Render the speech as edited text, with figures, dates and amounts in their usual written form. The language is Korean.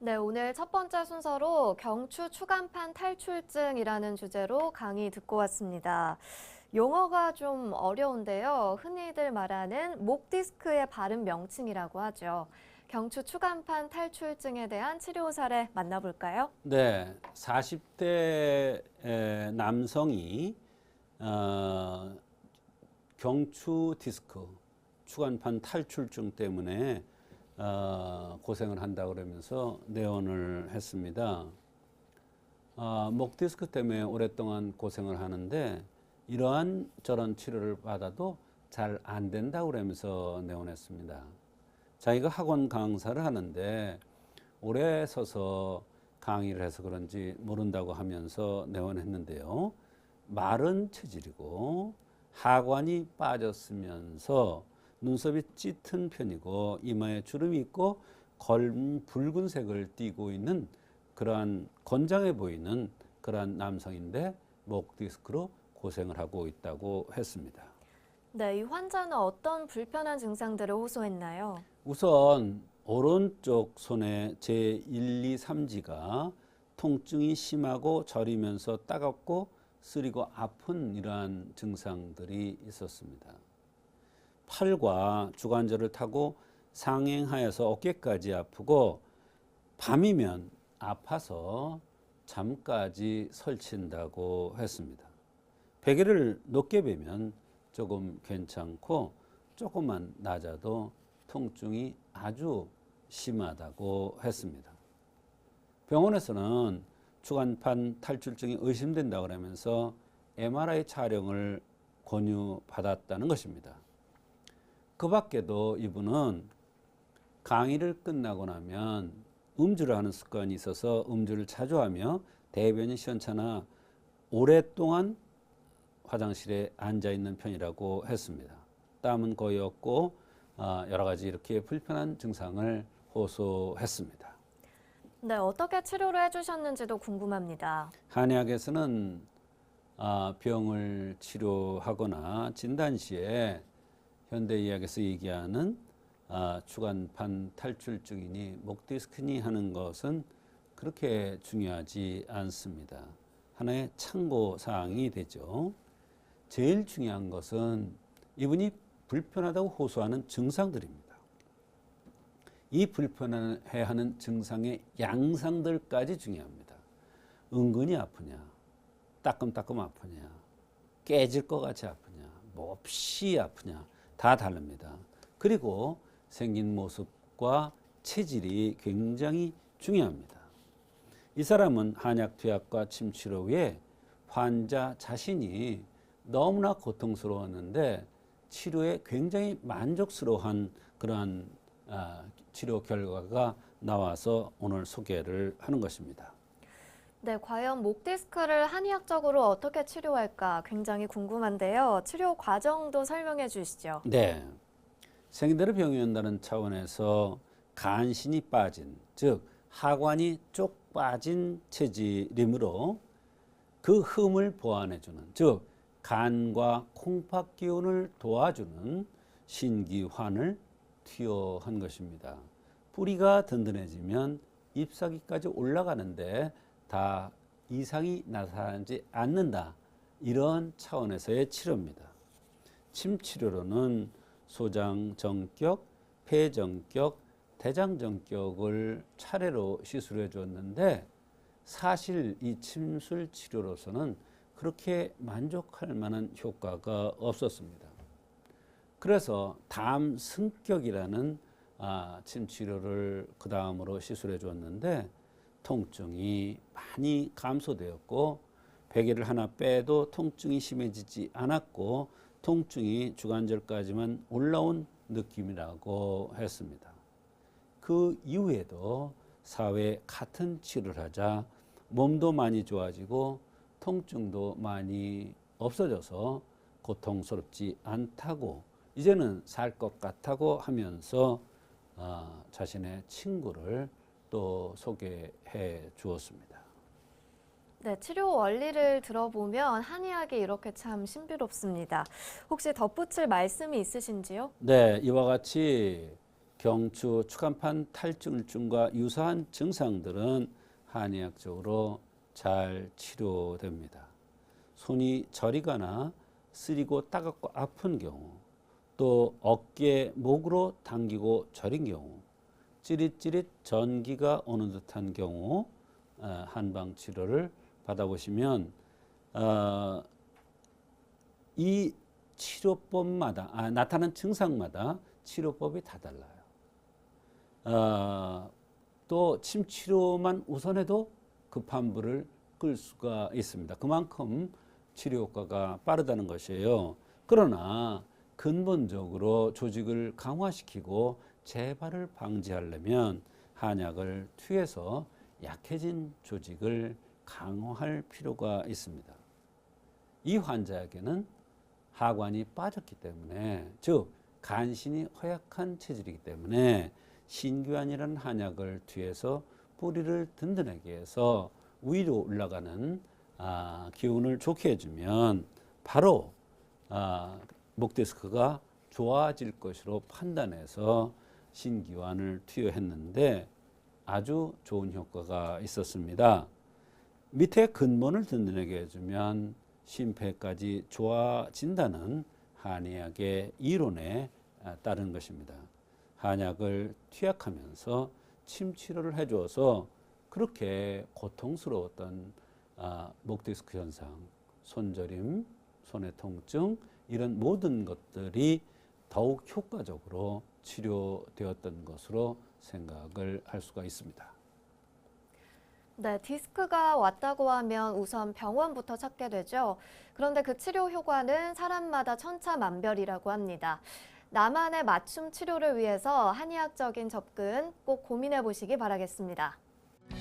네, 오늘 첫 번째 순서로 경추 추간판 탈출증이라는 주제로 강의 듣고 왔습니다. 용어가 좀 어려운데요. 흔히들 말하는 목 디스크의 발음 명칭이라고 하죠. 경추 추간판 탈출증에 대한 치료 사례 만나볼까요? 네, 40대 남성이 경추 디스크, 추간판 탈출증 때문에 고생을 한다 그러면서 내원을 했습니다. 목 디스크 때문에 오랫동안 고생을 하는데 이러한 저런 치료를 받아도 잘 안 된다 그러면서 내원했습니다. 자기가 학원 강사를 하는데 오래 서서 강의를 해서 그런지 모른다고 하면서 내원했는데요. 마른 체질이고 하관이 빠졌으면서 눈썹이 짙은 편이고 이마에 주름이 있고 붉은색을 띠고 있는 그러한 건장해 보이는 그러한 남성인데 목 디스크로 고생을 하고 있다고 했습니다. 네, 이 환자는 어떤 불편한 증상들을 호소했나요? 우선 오른쪽 손의 제1, 2, 3지가 통증이 심하고 저리면서 따갑고 쓰리고 아픈 이러한 증상들이 있었습니다. 팔과 주관절을 타고 상행하여서 어깨까지 아프고 밤이면 아파서 잠까지 설친다고 했습니다. 베개를 높게 베면 조금 괜찮고 조금만 낮아도 통증이 아주 심하다고 했습니다. 병원에서는 추간판 탈출증이 의심된다고 하면서 MRI 촬영을 권유받았다는 것입니다. 그 밖에도 이분은 강의를 끝나고 나면 음주를 하는 습관이 있어서 음주를 자주 하며 대변이 시원찮아 오랫동안 화장실에 앉아 있는 편이라고 했습니다. 땀은 거의 없고 여러 가지 이렇게 불편한 증상을 호소했습니다. 네, 어떻게 치료를 해주셨는지도 궁금합니다. 한의학에서는 병을 치료하거나 진단 시에 현대의학에서 얘기하는 추간판 탈출증이니 목 디스크니 하는 것은 그렇게 중요하지 않습니다. 하나의 참고 사항이 되죠. 제일 중요한 것은 이분이 불편하다고 호소하는 증상들입니다. 이 불편해하는 증상의 양상들까지 중요합니다. 은근히 아프냐, 따끔따끔 아프냐, 깨질 것 같이 아프냐, 몹시 아프냐 다 다릅니다. 그리고 생긴 모습과 체질이 굉장히 중요합니다. 이 사람은 한약, 투약과 침치료 후에 환자 자신이 너무나 고통스러웠는데 치료에 굉장히 만족스러워한 그러한 치료 결과가 나와서 오늘 소개를 하는 것입니다. 네, 과연 목 디스크를 한의학적으로 어떻게 치료할까 굉장히 궁금한데요. 치료 과정도 설명해 주시죠. 네, 생기대로 병이 온다는 차원에서 간신이 빠진, 즉 하관이 쪽 빠진 체질이므로 그 흠을 보완해주는, 즉 간과 콩팥 기운을 도와주는 신기환을 투여한 것입니다. 뿌리가 든든해지면 잎사귀까지 올라가는데 다 이상이 나타나지 않는다. 이런 차원에서의 치료입니다. 침치료로는 소장정격, 폐정격, 대장정격을 차례로 시술해 줬는데 사실 이 침술 치료로서는 그렇게 만족할 만한 효과가 없었습니다. 그래서 담 승격이라는 침 치료를 그 다음으로 시술해 줬는데 통증이 많이 감소되었고 베개를 하나 빼도 통증이 심해지지 않았고 통증이 주관절까지만 올라온 느낌이라고 했습니다. 그 이후에도 사회 같은 치료를 하자 몸도 많이 좋아지고 통증도 많이 없어져서 고통스럽지 않다고 이제는 살 것 같다고 하면서 자신의 친구를 또 소개해 주었습니다. 네, 치료 원리를 들어보면 한의학이 이렇게 참 신비롭습니다. 혹시 덧붙일 말씀이 있으신지요? 네, 이와 같이 경추 추간판 탈출증과 유사한 증상들은 한의학적으로 잘 치료됩니다. 손이 저리거나 쓰리고 따갑고 아픈 경우, 또 어깨, 목으로 당기고 저린 경우, 찌릿찌릿 전기가 오는 듯한 경우 한방 치료를 받아보시면 이 치료법마다 나타나는 증상마다 치료법이 다 달라요. 또 침치료만 우선해도 급한 불을 끌 수가 있습니다. 그만큼 치료 효과가 빠르다는 것이에요. 그러나 근본적으로 조직을 강화시키고 재발을 방지하려면 한약을 투여해서 약해진 조직을 강화할 필요가 있습니다. 이 환자에게는 하관이 빠졌기 때문에, 즉 간신히 허약한 체질이기 때문에 신규안이라는 한약을 투여해서 뿌리를 든든하게 해서 위로 올라가는 기운을 좋게 해주면 바로 목 디스크가 좋아질 것으로 판단해서 신기환을 투여했는데 아주 좋은 효과가 있었습니다. 밑에 근본을 든든하게 해주면 심폐까지 좋아진다는 한의학의 이론에 따른 것입니다. 한약을 투약하면서 침치료를 해줘서 그렇게 고통스러웠던 목 디스크 현상, 손저림, 손의 통증 이런 모든 것들이 더욱 효과적으로 치료되었던 것으로 생각을 할 수가 있습니다. 네, 디스크가 왔다고 하면 우선 병원부터 찾게 되죠. 그런데 그 치료 효과는 사람마다 천차만별이라고 합니다. 나만의 맞춤 치료를 위해서 한의학적인 접근 꼭 고민해 보시기 바라겠습니다.